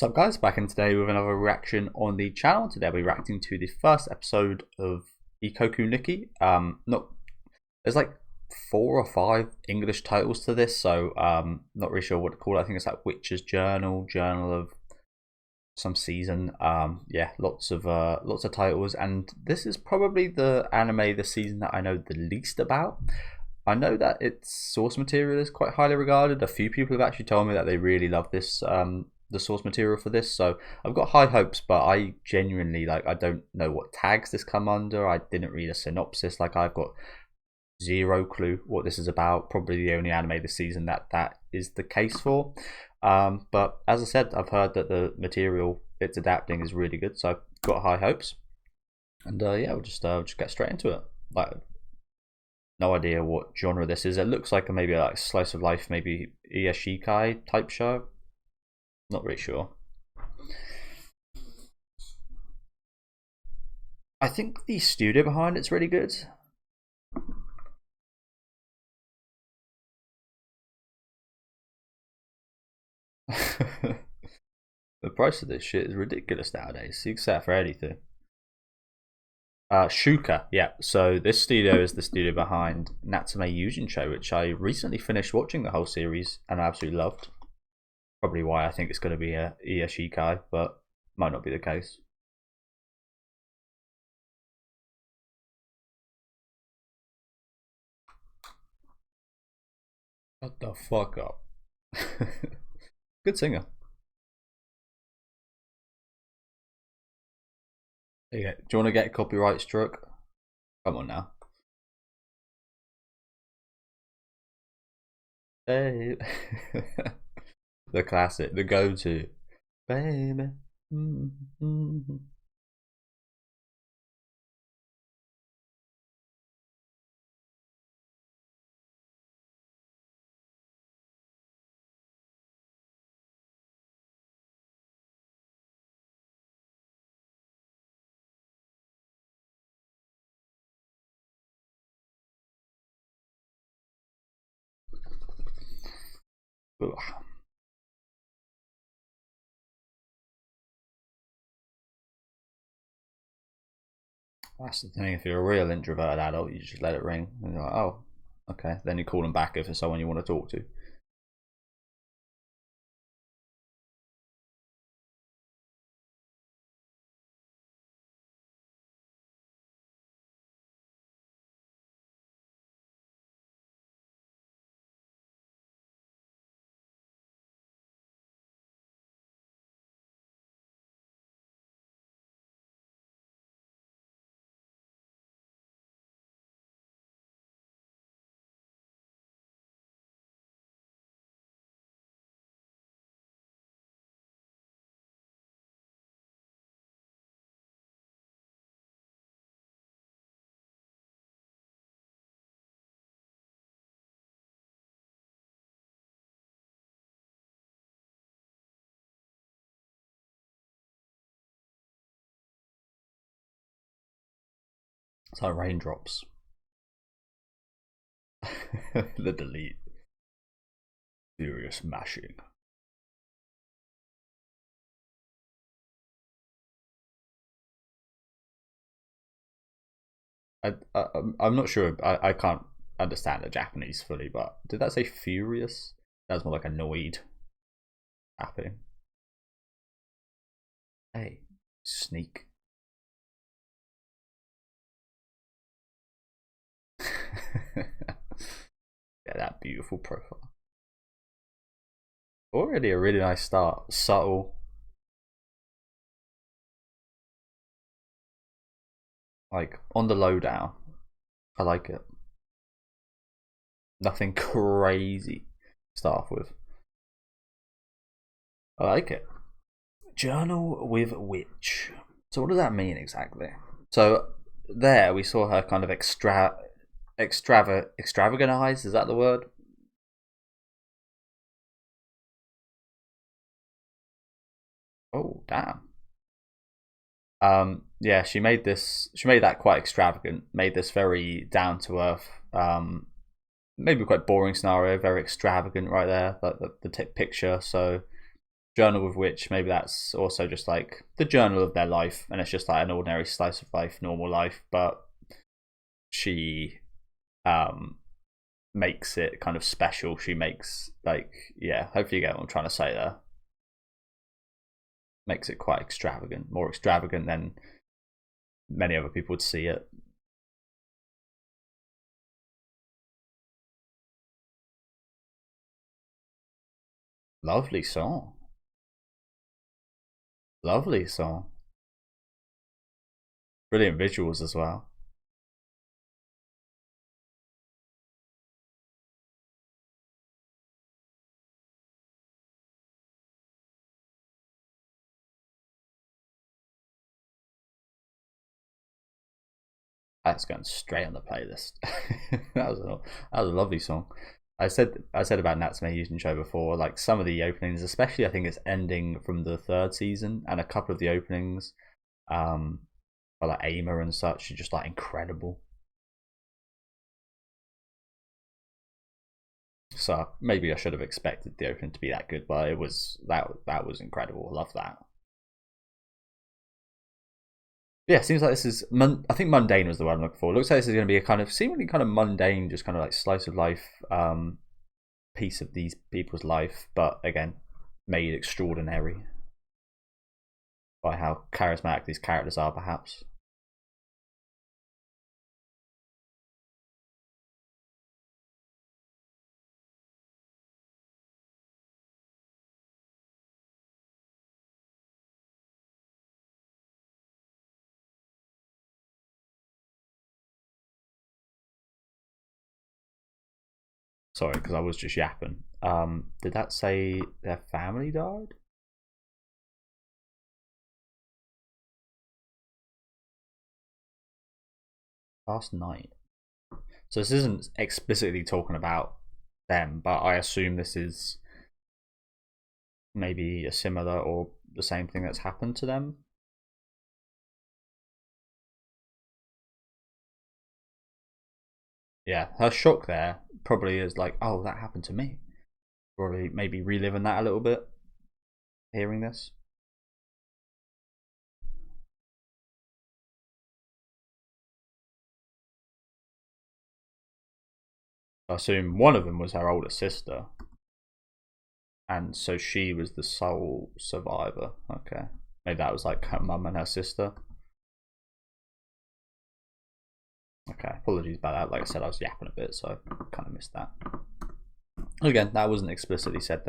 So guys, back in today with another reaction on the channel. Today I'll be reacting to the first episode of Ikoku Nikki. Not There's like 4 or 5 English titles to this, so not really sure what to call it. I think it's like Witch's Journal, Journal of some season. Yeah, lots of titles, and this is probably the anime this season that I know the least about. I know that its source material is quite highly regarded. A few people have actually told me that they really love this the source material for this, so I've got high hopes, but I genuinely I don't know what tags this come under. I didn't read a synopsis. I've got zero clue what this is about. Probably the only anime this season that is the case for. But as I said, I've heard that the material it's adapting is really good, so I've got high hopes. And yeah, we'll just get straight into it. No idea what genre this is. It looks like maybe like slice of life, maybe Iashikai type show. Not really sure. I think the studio behind it's really good. The price of this shit is ridiculous nowadays. You can set for anything. Shuka, yeah. So this studio is the studio behind Natsume Yujincho, which I recently finished watching the whole series and I absolutely loved. Probably why I think it's going to be a Iashikai, but might not be the case. Shut the fuck up. Good singer. Yeah. Do you want to get copyright struck? Come on now. Hey. The classic, the go-to. Baby. Mm-hmm. Ugh. That's the thing, if you're a real introverted adult, you just let it ring and you're like, oh, okay. Then you call them back if it's someone you want to talk to. It's like raindrops. The delete. Furious mashing. I'm not sure. I can't understand the Japanese fully, but did that say furious? That's more like annoyed. Happy. Hey, sneak. Yeah, that beautiful profile. Already a really nice start. Subtle. On the lowdown. I like it. Nothing crazy to start off with. I like it. Journal with Witch. So what does that mean exactly? So there we saw her kind of extravagant eyes. Is that the word? Oh damn. Yeah, she made that quite extravagant. Made this very down to earth. Maybe quite boring scenario. Very extravagant right there. Like the picture. So journal with which maybe that's also just like the journal of their life, and it's just like an ordinary slice of life, normal life, but she makes it kind of special. She makes, like, yeah, hopefully you get what I'm trying to say there. Makes it quite extravagant, more extravagant than many other people would see it. Lovely song. Lovely song. Brilliant visuals as well. That's going straight on the playlist. That was a lovely song. I said about Natsume Yuujin Show before, like some of the openings, especially I think it's ending from the third season, and a couple of the openings, for like Aimer and such, are just like incredible. So maybe I should have expected the opening to be that good, but it was that was incredible. I love that. Yeah, seems like this is. I think mundane was the word I'm looking for. Looks like this is going to be a kind of seemingly kind of mundane, just kind of like slice of life piece of these people's life, but again, made extraordinary by how charismatic these characters are, perhaps. Sorry, because I was just yapping. Did that say their family died? Last night. So this isn't explicitly talking about them, but I assume this is maybe a similar or the same thing that's happened to them. Yeah, her shock there probably is like, oh, that happened to me. Probably maybe reliving that a little bit, hearing this. I assume one of them was her older sister, and so she was the sole survivor. Okay, maybe that was like her mum and her sister. Okay, apologies about that. Like I said, I was yapping a bit, so I kind of missed that. Again, that wasn't explicitly said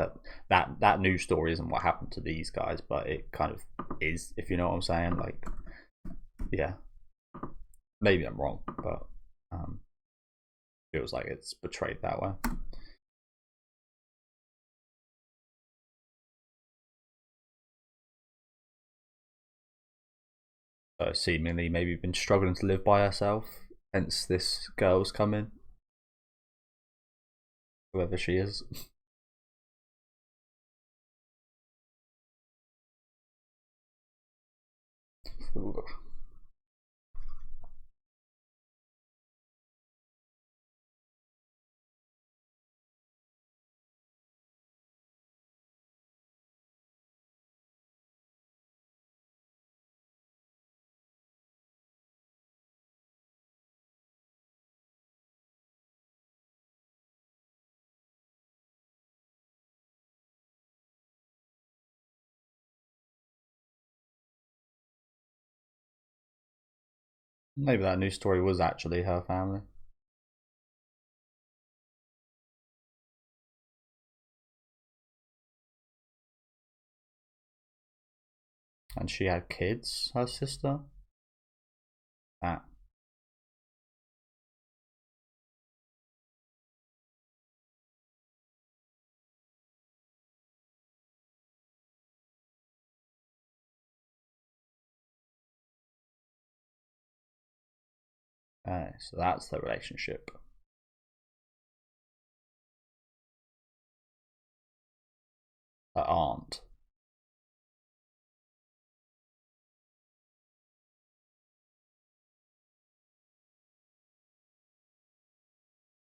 that news story isn't what happened to these guys, but it kind of is, if you know what I'm saying. Like, yeah, maybe I'm wrong, but feels like it's portrayed that way. So seemingly, maybe been struggling to live by herself. Hence, this girl's coming, whoever she is. Maybe that news story was actually her family, and she had kids. Her sister. That. So that's the relationship. Her aunt.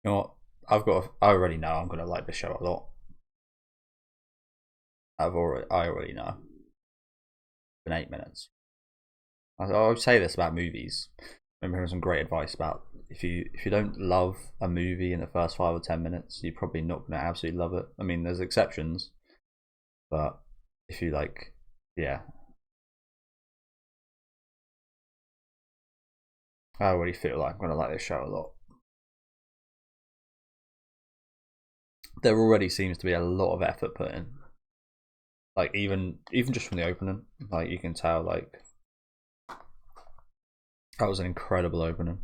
You know what? I already know I'm gonna like the show a lot. I already know. It's been 8 minutes. I would say this about movies. I remember hearing some great advice about if you don't love a movie in the first 5 or 10 minutes, you're probably not going to absolutely love it. I mean, there's exceptions, but if you like, yeah, I already feel like I'm going to like this show a lot. There already seems to be a lot of effort put in. Like even just from the opening, like you can tell, like that was an incredible opening.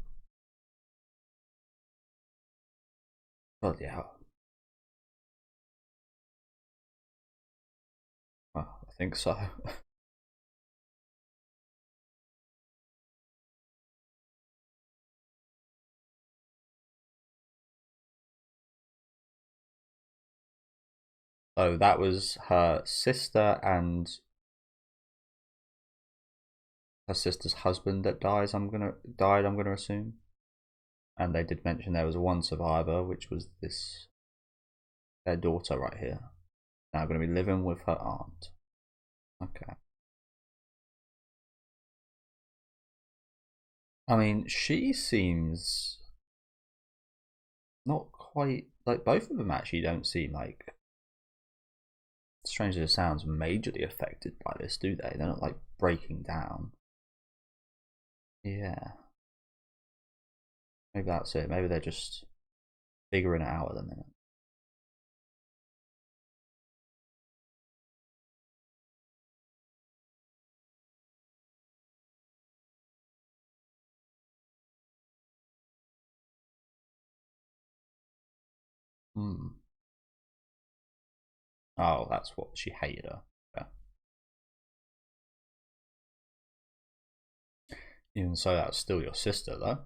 But yeah, well, I think so. So that was her sister and her sister's husband that died. I'm gonna assume. And they did mention there was one survivor, which was their daughter right here. Now going to be living with her aunt. Okay. I mean, she seems not quite like both of them. Actually, don't seem like, strange as it sounds, majorly affected by this, do they? They're not like breaking down. Yeah. Maybe that's it. Maybe they're just figuring it out at the minute. Hmm. Oh, that's what she hated her. Yeah. Even so, that's still your sister, though.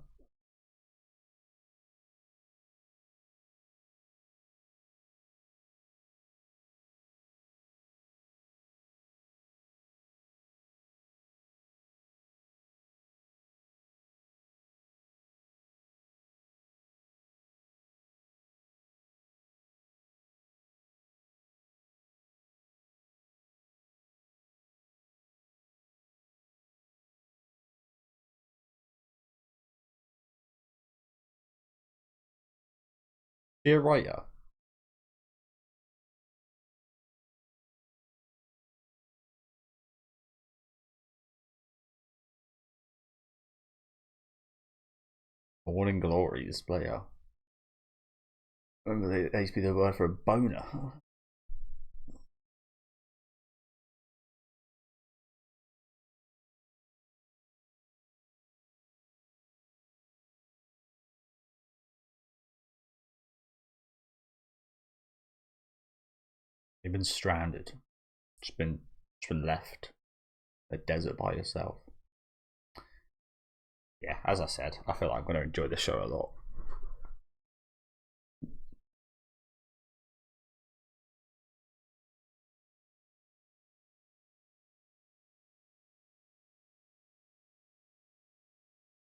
She a writer? Morning Glory displayer. Remember, they used to be the word for a boner. You've been stranded. Just been left. A desert by yourself. Yeah, as I said, I feel like I'm going to enjoy the show a lot.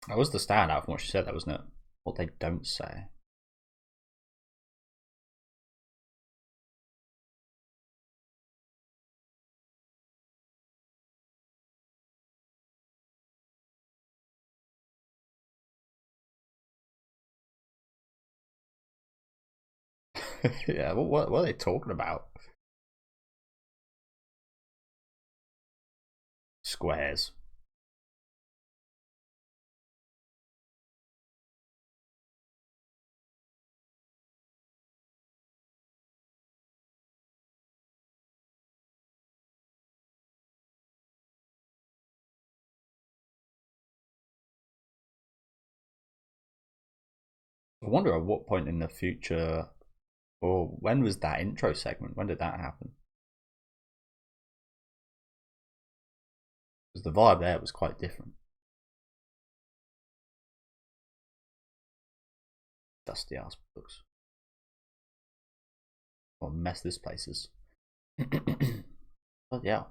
That was the standout from what she said, that wasn't it? What they don't say. Yeah, what are they talking about? Squares. I wonder at what point in the future, or when was that intro segment? When did that happen? Because the vibe there was quite different. Dusty ass books. What a mess this place is. But yeah,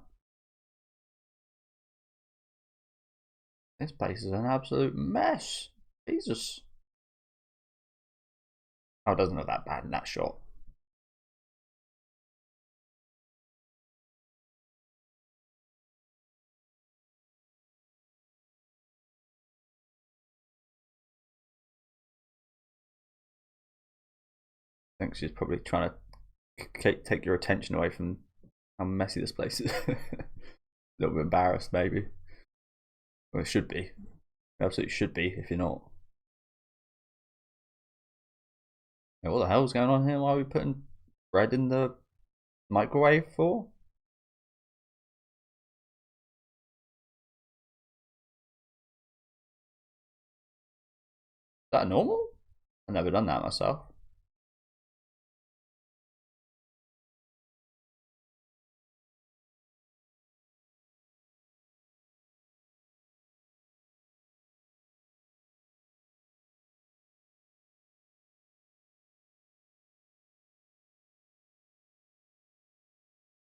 this place is an absolute mess. Jesus. Oh, it doesn't look that bad in that shot. I think she's probably trying to take your attention away from how messy this place is. A little bit embarrassed, maybe. Well, it should be. It absolutely should be if you're not. Yeah, what the hell's going on here? Why are we putting bread in the microwave for? Is that normal? I've never done that myself.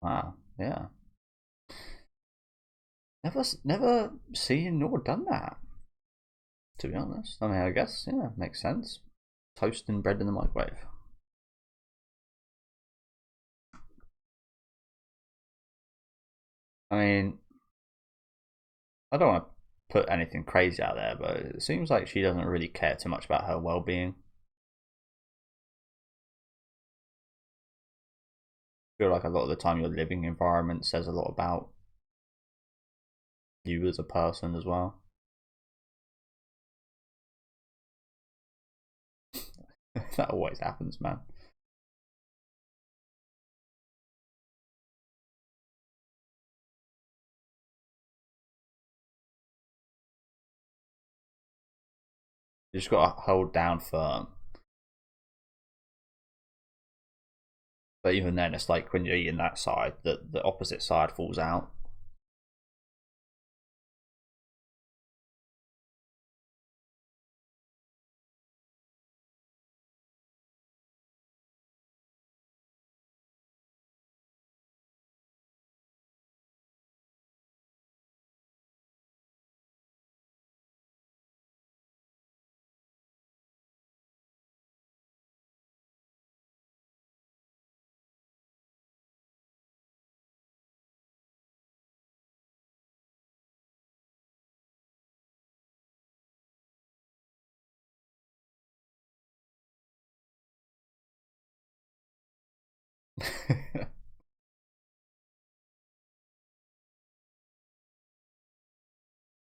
Wow, yeah. Never seen nor done that, to be honest. I mean, I guess, yeah, makes sense. Toasting bread in the microwave. I mean, I don't want to put anything crazy out there, but it seems like she doesn't really care too much about her well-being. I feel like a lot of the time your living environment says a lot about you as a person as well. That always happens, man. You just gotta hold down firm. But even then, it's like when you're eating that side, the opposite side falls out.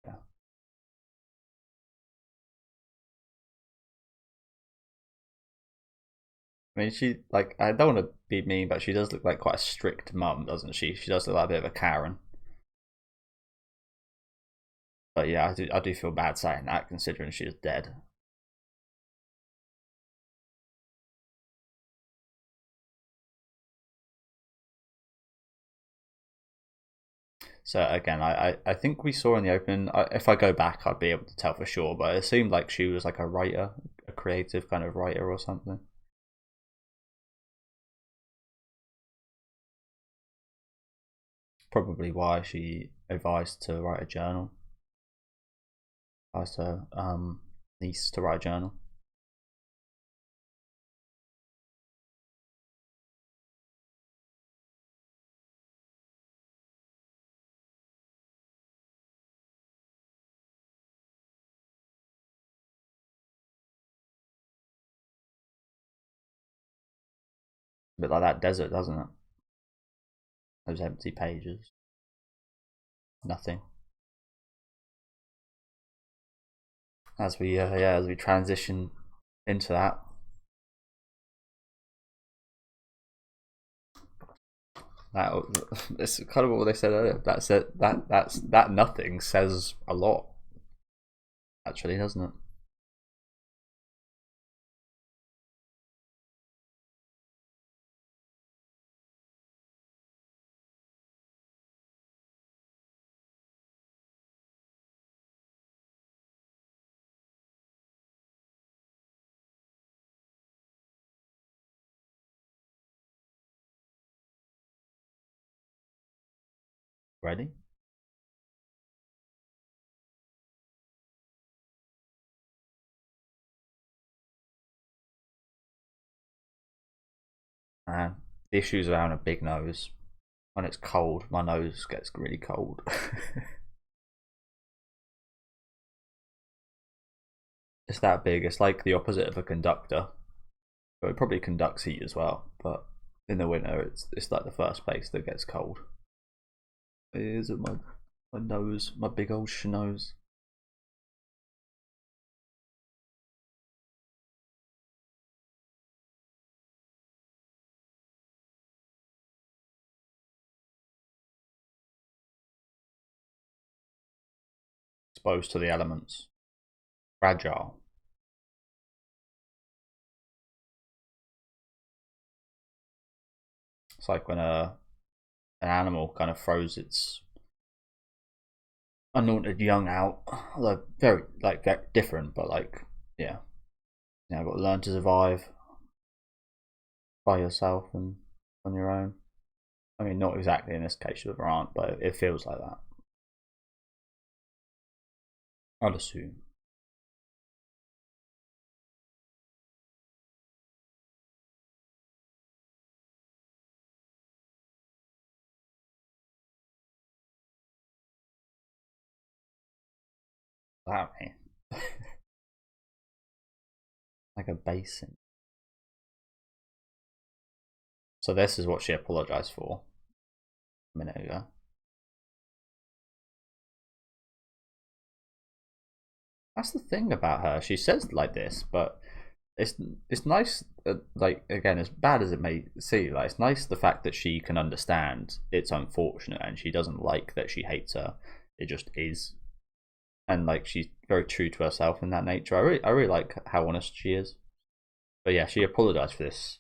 Yeah. I mean, she like I don't want to be mean, but she does look like quite a strict mum, doesn't she? She does look like a bit of a Karen. But yeah, I do feel bad saying that, considering she is dead. So again, I think we saw in the open. If I go back, I'd be able to tell for sure. But it seemed like she was like a writer, a creative kind of writer or something. Probably why she advised to write a journal. Advised her niece to write a journal. A bit like that desert, doesn't it? Those empty pages, nothing. As we transition into that, that it's kind of what they said earlier. That nothing says a lot, actually, doesn't it? Ready? And the issues around a big nose. When it's cold, my nose gets really cold. It's that big. It's like the opposite of a conductor. But it probably conducts heat as well. But in the winter, it's like the first place that gets cold. Is it my nose, my big old schnoz? Exposed to the elements. Fragile. It's like when an animal kind of throws its unwanted young out. They're very like different, but like yeah, I've got to learn to survive by yourself and on your own. I mean, not exactly in this case with her aunt, but it feels like that. I'd assume. That me. Like a basin. So this is what she apologized for a minute ago. That's the thing about her. She says like this, but it's nice. Like again, as bad as it may seem, like it's nice the fact that she can understand it's unfortunate and she doesn't like that she hates her. It just is, and like she's very true to herself in that nature. I really like how honest she is. But yeah, she apologized for this,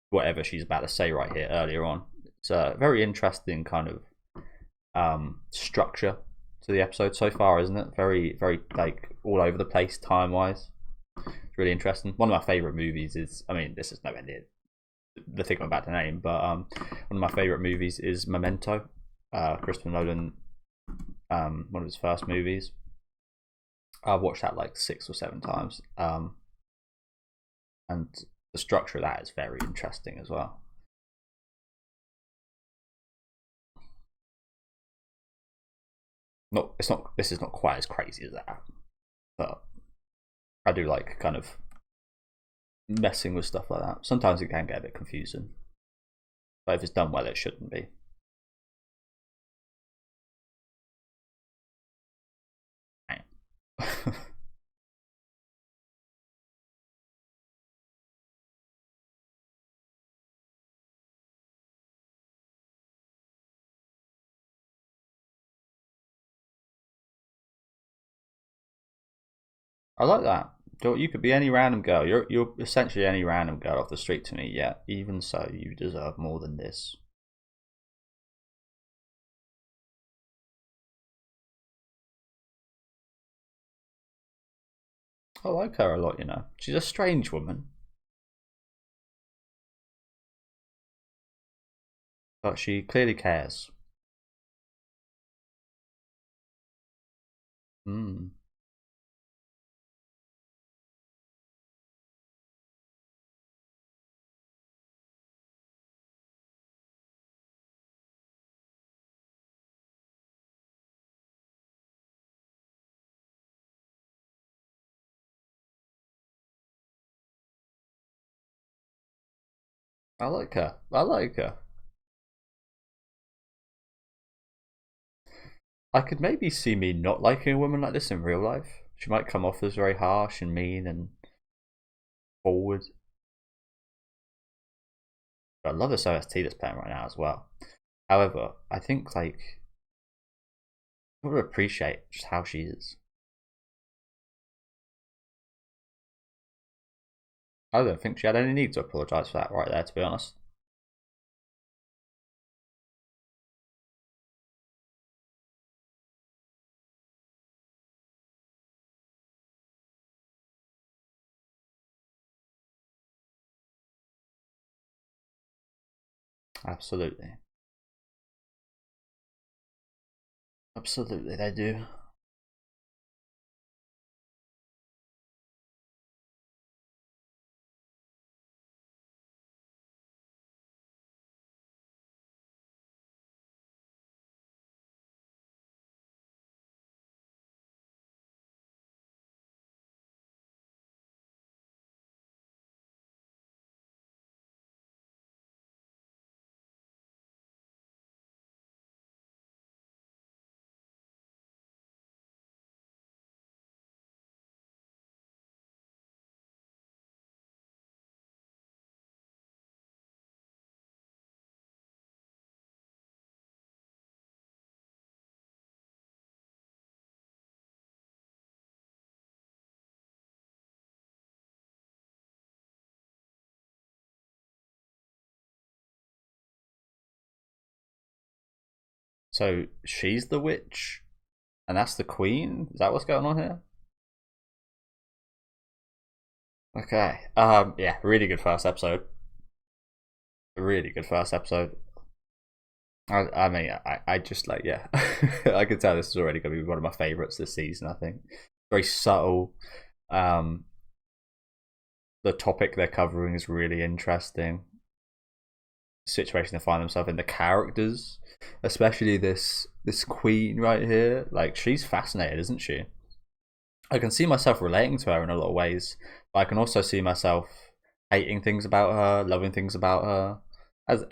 whatever she's about to say right here earlier on. It's a very interesting kind of structure to the episode so far, isn't it? Very, very like all over the place time wise. It's really interesting. One of my favorite movies is, I mean, this is nowhere near the thing I'm about to name, but one of my favorite movies is Memento. Christopher Nolan, one of his first movies. I've watched that like 6 or 7 times, and the structure of that is very interesting as well. Not, it's not. This is not quite as crazy as that, but I do like kind of messing with stuff like that. Sometimes it can get a bit confusing, but if it's done well, it shouldn't be. I like that. You could be any random girl. You're essentially any random girl off the street to me. Yeah, even so, you deserve more than this. I like her a lot. You know, she's a strange woman, but she clearly cares. Hmm. I like her. I like her. I could maybe see me not liking a woman like this in real life. She might come off as very harsh and mean and forward. But I love this OST that's playing right now as well. However, I think like I would appreciate just how she is. I don't think she had any need to apologise for that right there, to be honest. Absolutely. Absolutely, they do. So she's the witch, and that's the queen. Is that what's going on here? Okay. Yeah, really good first episode. Really good first episode. I mean, I just like, yeah. I can tell this is already going to be one of my favorites this season. I think very subtle. The topic they're covering is really interesting. Situation they find themselves in, the characters, especially this queen right here. Like, she's fascinated, isn't she? I can see myself relating to her in a lot of ways, but I can also see myself hating things about her, loving things about her,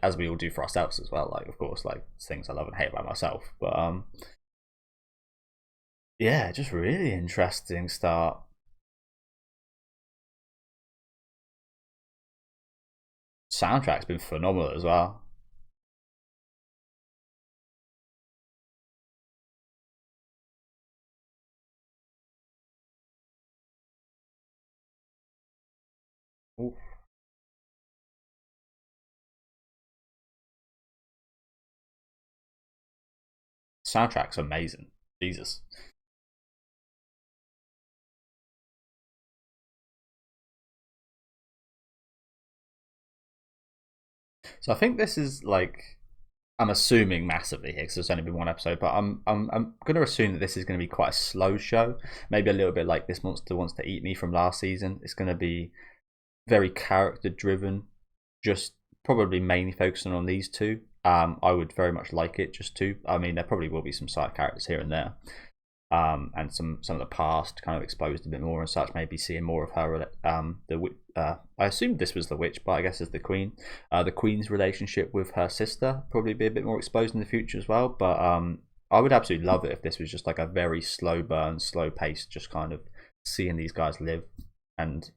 as we all do for ourselves as well. Like, of course, like things I love and hate about myself. But yeah, just really interesting start. Soundtrack's been phenomenal as well. Ooh, soundtrack's amazing. Jesus. So I think this is like, I'm assuming massively here because there's only been one episode, but I'm going to assume that this is going to be quite a slow show, maybe a little bit like This Monster Wants to Eat Me from last season. It's going to be very character driven, just probably mainly focusing on these two. I would very much like it just two. I mean, there probably will be some side characters here and there, and some of the past kind of exposed a bit more and such. Maybe seeing more of her. I assumed this was the witch, but I guess it's the queen. The queen's relationship with her sister probably be a bit more exposed in the future as well. But I would absolutely love it if this was just like a very slow burn, slow pace, just kind of seeing these guys live. And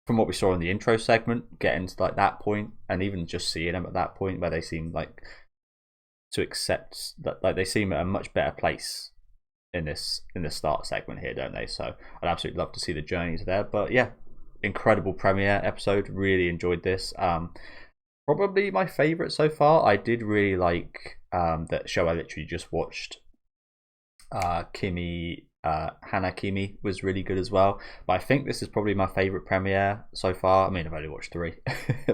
from what we saw in the intro segment, getting to like that point, and even just seeing them at that point where they seem like to accept that, like they seem at a much better place in the start segment here, don't they? So I'd absolutely love to see the journeys there. But yeah, incredible premiere episode. Really enjoyed this. Probably my favorite so far. I did really like that show I literally just watched. Hana Kimi was really good as well. But I think this is probably my favourite premiere so far. I mean, I've only watched 3,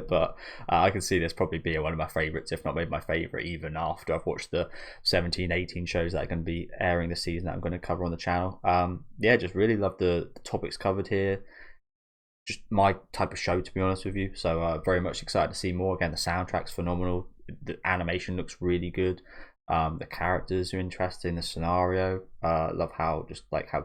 but I can see this probably be one of my favourites, if not maybe my favourite, even after I've watched the 17, 18 shows that are going to be airing this season that I'm going to cover on the channel. Yeah, just really love the topics covered here. Just my type of show, to be honest with you. So very much excited to see more. Again, the soundtrack's phenomenal. The animation looks really good. The characters are interesting. The scenario, love how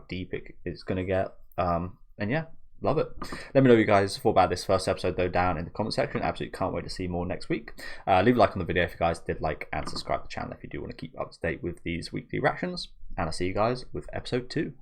deep it's gonna get. And yeah, love it. Let me know what you guys thought about this first episode though down in the comment section. Absolutely can't wait to see more next week. Leave a like on the video if you guys did like, and subscribe to the channel if you do want to keep up to date with these weekly reactions. And I'll see you guys with episode 2.